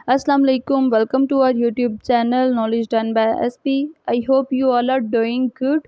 Assalamu alaikum. Welcome to our YouTube channel Knowledge Done by SP. I hope you all are doing good.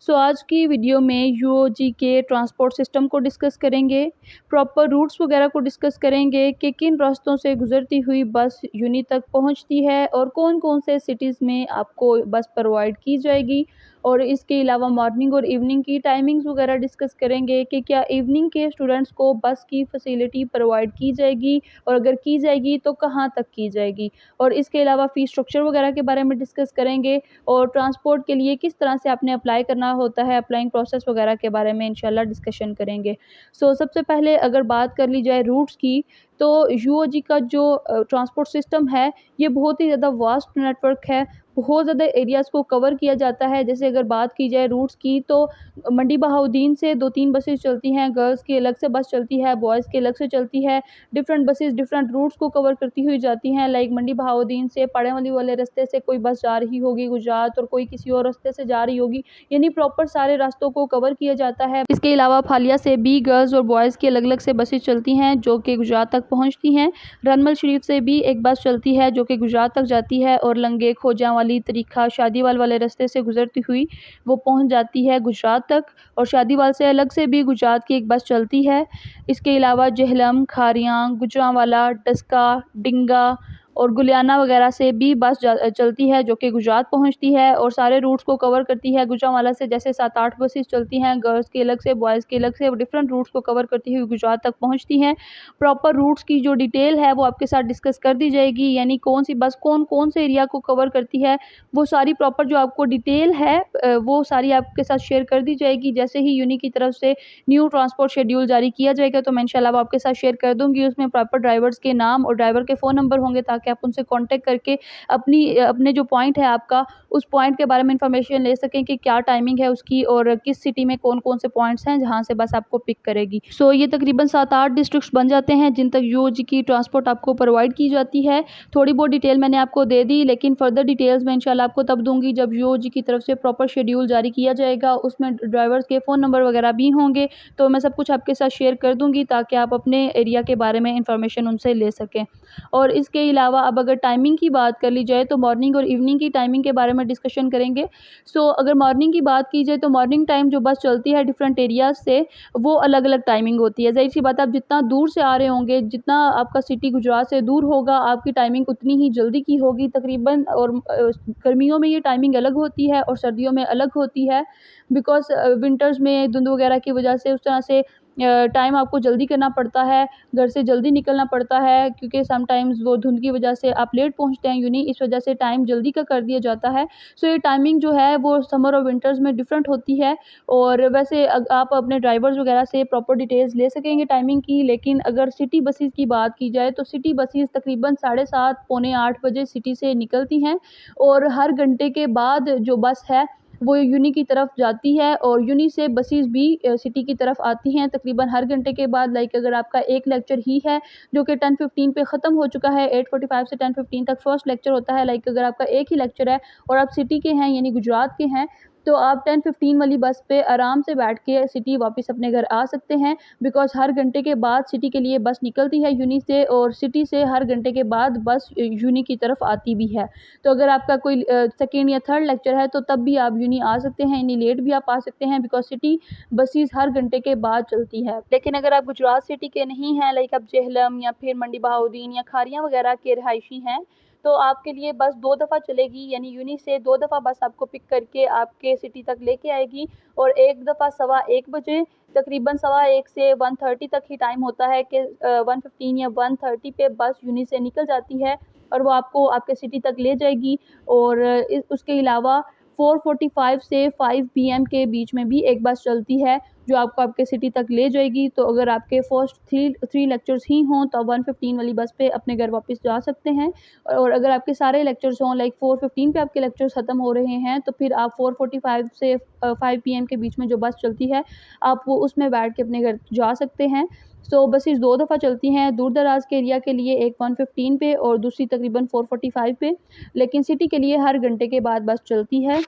आज की video में यूओजी के transport system को discuss करेंगे, proper roots वगैरह को डिस्कस करेंगे कि किन रास्तों से गुजरती हुई बस यूनी तक पहुंचती है और कौन कौन से सिटीज़ में आपको बस प्रोवाइड की जाएगी। और इसके अलावा मॉर्निंग और इवनिंग की टाइमिंग्स वगैरह डिस्कस करेंगे कि क्या इवनिंग के स्टूडेंट्स को बस की फैसिलिटी प्रोवाइड की जाएगी और अगर की जाएगी तो कहाँ तक की जाएगी। और इसके अलावा फ़ीस स्ट्रक्चर वगैरह के बारे में डिस्कस करेंगे और ट्रांसपोर्ट के लिए किस तरह से आपने अप्लाई करना होता है, अप्लाइंग प्रोसेस वगैरह के बारे में इंशाल्लाह डिस्कशन करेंगे। सबसे पहले अगर बात कर ली जाए रूट्स की, तो यूओजी का जो ट्रांसपोर्ट सिस्टम है ये बहुत ही ज़्यादा वास्ट नेटवर्क है, बहुत ज़्यादा एरियाज़ को कवर किया जाता है। जैसे अगर बात की जाए रूट्स की, तो मंडी बहाउद्दीन से 2-3 बसेस चलती हैं, गर्ल्स की अलग से बस चलती है, बॉयज़ की अलग से चलती है। डिफरेंट बसेस डिफरेंट रूट्स को कवर करती हुई जाती हैं। लाइक मंडी बहाउद्दीन से पाड़ेवाली वाले रास्ते से कोई बस जा रही होगी गुजरात और कोई किसी और रास्ते से जा रही होगी, यानी प्रॉपर सारे रास्तों को कवर किया जाता है। इसके अलावा फालिया से भी गर्ल्स और बॉयज़ की अलग अलग से बसेस चलती हैं जो कि गुजरात तक पहुँचती हैं। रनमल शरीफ से भी एक बस चलती है जो कि गुजरात तक जाती है और लंगे खोजावाली तरीका शादीवाल वाले रास्ते से गुजरती हुई वो पहुंच जाती है गुजरात तक। और शादीवाल से अलग से भी गुजरात की एक बस चलती है। इसके अलावा जेहलम, खारियां, गुजरांवाला, डस्का, डिंगा और गुलियाना वगैरह से भी बस चलती है जो कि गुजरात पहुंचती है और सारे रूट्स को कवर करती है। गुजरांवाला से जैसे 7-8 बसेस चलती हैं, गर्ल्स के अलग से, बॉयज़ के अलग से, डिफरेंट रूट्स को कवर करती हुई गुजरात तक पहुंचती हैं। प्रॉपर रूट्स की जो डिटेल है वो आपके साथ डिस्कस कर दी जाएगी, यानी कौन सी बस कौन कौन से एरिया को कवर करती है, वो सारी प्रॉपर जो आपको डिटेल है वो सारी आपके साथ शेयर कर दी जाएगी। जैसे ही यूनी की तरफ से न्यू ट्रांसपोर्ट शेड्यूल जारी किया जाएगा तो मैं इंशाल्लाह आपके साथ शेयर कर दूंगी। उसमें प्रॉपर ड्राइवर्स के नाम और ड्राइवर के फ़ोन नंबर होंगे ताकि आप उनसे कांटेक्ट करके अपने जो पॉइंट है आपका, उस पॉइंट के बारे में इंफॉर्मेशन ले सकें कि क्या टाइमिंग है उसकी और किस सिटी में कौन कौन से पॉइंट्स हैं जहाँ से बस आपको पिक करेगी। ये तकरीबन 7-8 डिस्ट्रिक्ट्स बन जाते हैं जिन तक यूओजी की ट्रांसपोर्ट आपको प्रोवाइड की जाती है। थोड़ी बहुत डिटेल मैंने आपको दे दी, लेकिन फर्दर डिटेल्स मैं इंशाल्लाह आपको तब दूंगी जब यूओजी की तरफ से प्रॉपर शेड्यूल जारी किया जाएगा। उसमें ड्राइवर्स के फ़ोन नंबर वगैरह भी होंगे, तो मैं सब कुछ आपके साथ शेयर कर दूंगी ताकि आप अपने एरिया के बारे में इंफॉर्मेशन उनसे ले सकें। और इसके अलावा अब अगर टाइमिंग की बात कर ली जाए तो मॉर्निंग और इवनिंग की टाइमिंग के बारे में डिस्कशन करेंगे। अगर मॉर्निंग की बात की जाए तो मॉर्निंग टाइम जो बस चलती है डिफरेंट एरियाज़ से, वो अलग अलग टाइमिंग होती है। ज़ाहिर सी बात है, आप जितना दूर से आ रहे होंगे, जितना आपका सिटी गुजरात से दूर होगा, आपकी टाइमिंग उतनी ही जल्दी की होगी तकरीबन। और गर्मियों में ये टाइमिंग अलग होती है और सर्दियों में अलग होती है, बिकॉज़ विंटर्स में धुंध वगैरह की वजह से उस तरह से टाइम आपको जल्दी करना पड़ता है, घर से जल्दी निकलना पड़ता है, क्योंकि समटाइम्स वो धुंध की वजह से आप लेट पहुंचते हैं यूनी, इस वजह से टाइम जल्दी का कर दिया जाता है। ये टाइमिंग जो है वो समर और विंटर्स में डिफरेंट होती है। और वैसे आप अपने ड्राइवर्स वगैरह से प्रॉपर डिटेल्स ले सकेंगे टाइमिंग की। लेकिन अगर सिटी बसेस की बात की जाए तो सिटी बसेस तकरीबन 7:30 पौने 8 बजे सिटी से निकलती हैं और हर घंटे के बाद जो बस है वो यूनी की तरफ जाती है और यूनी से बसेस भी सिटी की तरफ आती हैं तकरीबन हर घंटे के बाद। लाइक अगर आपका एक लेक्चर ही है जो कि 10:15 पे ख़त्म हो चुका है, 8:45 से 10:15 तक फर्स्ट लेक्चर होता है। लाइक अगर आपका एक ही लेक्चर है और आप सिटी के हैं यानी गुजरात के हैं, तो आप 10:15 वाली बस पे आराम से बैठ के सिटी वापस अपने घर आ सकते हैं, बिकॉज़ हर घंटे के बाद सिटी के लिए बस निकलती है यूनी से और सिटी से हर घंटे के बाद बस यूनी की तरफ आती भी है। तो अगर आपका कोई सेकंड या थर्ड लेक्चर है तो तब भी आप यूनी आ सकते हैं, यानी लेट भी आप आ सकते हैं, बिकॉज़ सिटी बसेस हर घंटे के बाद चलती है। लेकिन अगर आप गुजरात सिटी के नहीं हैं, लाइक आप जेहलम या फिर मंडी बहाउद्दीन या खारियां वगैरह के रहायशी हैं, तो आपके लिए बस 2 दफ़ा चलेगी, यानी यूनी से 2 दफ़ा बस आपको पिक करके आपके सिटी तक लेके आएगी। और एक दफ़ा 1:15 बजे, तकरीबन 1:15 से 1:30 तक ही टाइम होता है कि 1:15 या 1:30 पे बस यूनी से निकल जाती है और वो आपको आपके सिटी तक ले जाएगी। और उसके अलावा 4:45 से 5 पीएम के बीच में भी एक बस चलती है जो आपको आपके सिटी तक ले जाएगी। तो अगर आपके फर्स्ट 3 लेक्चर्स ही हों तो आप 1:15 वाली बस पे अपने घर वापस जा सकते हैं। और अगर आपके सारे लेक्चर्स हों, लाइक 4:15 पे आपके लेक्चर्स ख़त्म हो रहे हैं, तो फिर आप 4:45 से 5 पीएम के बीच में जो बस चलती है, आप वो उसमें बैठ के अपने घर जा सकते हैं। बसेस 2 दफ़ा चलती हैं दूर दराज के एरिया के लिए, एक 1:15 पे और दूसरी तकरीबन 4:45 पे। लेकिन सिटी के लिए हर घंटे के बाद बस चलती है।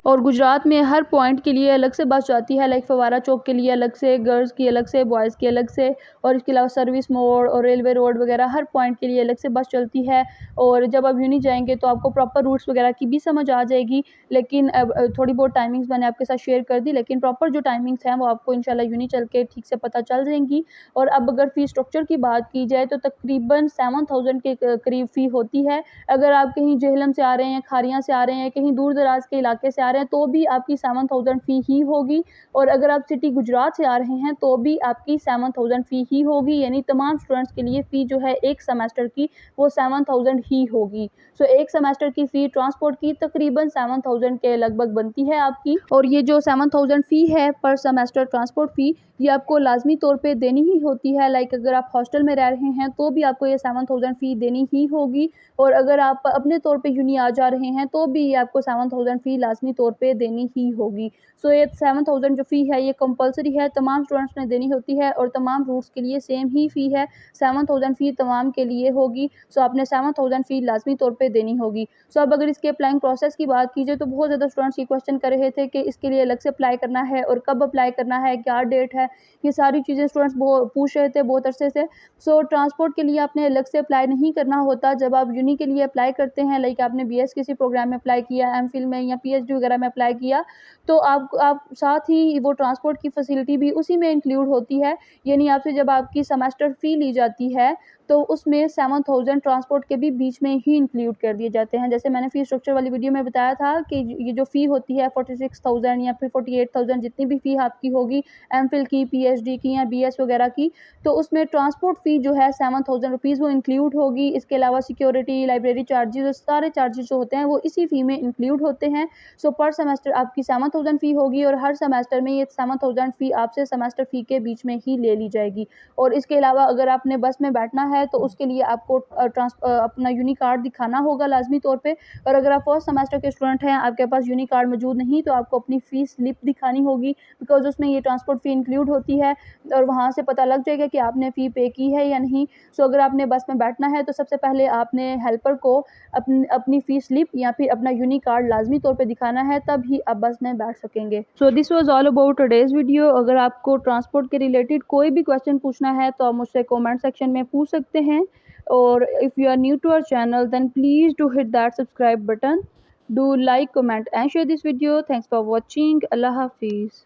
और गुजरात में हर पॉइंट के लिए अलग से बस जाती है, लाइक फवारा चौक के लिए अलग से, गर्ल्स की अलग से, बॉयज़ की अलग से, और इसके अलावा सर्विस मोड़ और रेलवे रोड वगैरह हर पॉइंट के लिए अलग से बस चलती है। और जब आप यूनी जाएंगे तो आपको प्रॉपर रूट्स वगैरह की भी समझ आ जाएगी, लेकिन अब थोड़ी बहुत टाइमिंग्स मैंने आपके साथ शेयर कर दी, लेकिन प्रॉपर जो टाइमिंग्स हैं वो आपको इंशाल्लाह यूनी चल के ठीक से पता चल जाएंगी। और अब अगर फ़ी स्ट्रक्चर की बात की जाए तो तकरीबन 7000 के करीब फ़ी होती है। अगर आप कहीं जेहलम से आ रहे हैं, खारियाँ से आ रहे हैं, कहीं दूर दराज के इलाके से आ रहे हैं तो भी आपकी 7000 फ़ी ही होगी। और अगर आप सिटी गुजरात से आ रहे हैं तो भी आपकी 7000 फ़ी ही होगी, यानी तमाम स्टूडेंट्स के लिए फ़ी जो है एक सेमेस्टर की वो 7000 ही होगी। सो एक सेमेस्टर की फ़ी ट्रांसपोर्ट की तकरीबन 7000 के लगभग बनती है आपकी। और ये जो 7000 फ़ी है पर सेमेस्टर ट्रांसपोर्ट फ़ी, ये आपको लाजमी तौर पे देनी ही होती है। लाइक अगर आप हॉस्टल में रह रहे हैं तो भी आपको ये 7000 फ़ी देनी ही होगी, और अगर आप अपने तौर पे यूनी आ जा रहे हैं तो भी ये आपको 7000 फ़ी लाजमी तौर पे देनी ही होगी। सो ये 7000 जो फ़ी है ये कंपल्सरी है, तमाम स्टूडेंट्स ने देनी होती है, और तमाम रूट्स के लिए सेम ही फ़ी है, 7000 फ़ी तमाम के लिए होगी। सो आपने 7000 फ़ी लाजमी तौर पे देनी होगी। सो अब अगर इसके अप्लाइंग प्रोसेस की बात कीजिए तो बहुत ज़्यादा स्टूडेंट्स ये क्वेश्चन कर रहे थे कि इसके लिए अलग से अप्लाई करना है और कब अप्लाई करना है, क्या डेट है, ये सारी चीज़ें स्टूडेंट्स पूछ रहे थे बहुत अरसे से। सो ट्रांसपोर्ट के लिए आपने अलग से अप्लाई नहीं करना होता। जब आप यूनी के लिए अप्लाई करते हैं, लाइक आपने बीएस किसी प्रोग्राम में अप्लाई किया, एमफिल में या पीएचडी वगैरह में अप्लाई किया, तो आप साथ ही वो ट्रांसपोर्ट की फैसिलिटी भी उसी में इंक्लूड होती है। यानी आपसे जब आपकी सेमेस्टर फ़ी ली जाती है तो उसमें 7000 ट्रांसपोर्ट के भी बीच में ही इंक्लूड कर दिए जाते हैं। जैसे मैंने फ़ी स्ट्रक्चर वाली वीडियो में बताया था कि ये जो फ़ी होती है 46,000 या फिर 48,000 जितनी भी फ़ी आपकी होगी एमफिल की, पीएचडी की या बीएस वगैरह की, तो उसमें ट्रांसपोर्ट फ़ी जो है 7000 रुपीज़ वो इंक्लूड होगी। इसके अलावा सिक्योरिटी, लाइब्रेरी चार्जेज़ और सारे चार्जेज़ जो होते हैं वो इसी फ़ी में इंक्लूड होते हैं। सो पर सेमेस्टर आपकी 7000 फ़ी होगी, और हर सेमेस्टर में ये 7000 फ़ी आपसे सेमेस्टर फ़ी के बीच में ही ले ली जाएगी। और इसके अलावा अगर आपने बस में बैठना है तो उसके लिए आपको अपना यूनी कार्ड दिखाना होगा लाजमी तौर पे। और अगर आप फर्स्ट सेमेस्टर के स्टूडेंट हैं, आपके पास यूनी कार्ड मौजूद नहीं, तो आपको अपनी फ़ी स्लिप दिखानी होगी, बिकॉज़ उसमें ये ट्रांसपोर्ट फ़ी इंक्लूड होती है, और वहाँ से पता लग जाएगा कि आपने फ़ी पे की है या नहीं। सो अगर आपने बस में बैठना है तो सबसे पहले आपने हेल्पर को अपनी फ़ी स्लिप या फिर अपना यूनी कार्ड लाजमी तौर पे दिखाना है, तब ही आप बस में बैठ सकेंगे। So this was all about today's video. अगर आपको ट्रांसपोर्ट के रिलेटेड कोई भी क्वेश्चन पूछना है तो आप मुझसे कमेंट सेक्शन में पूछ सकते हैं। और if you are new to our channel then please do hit that subscribe button, do like, comment and share this video. Thanks for watching. अल्लाह हाफिज़।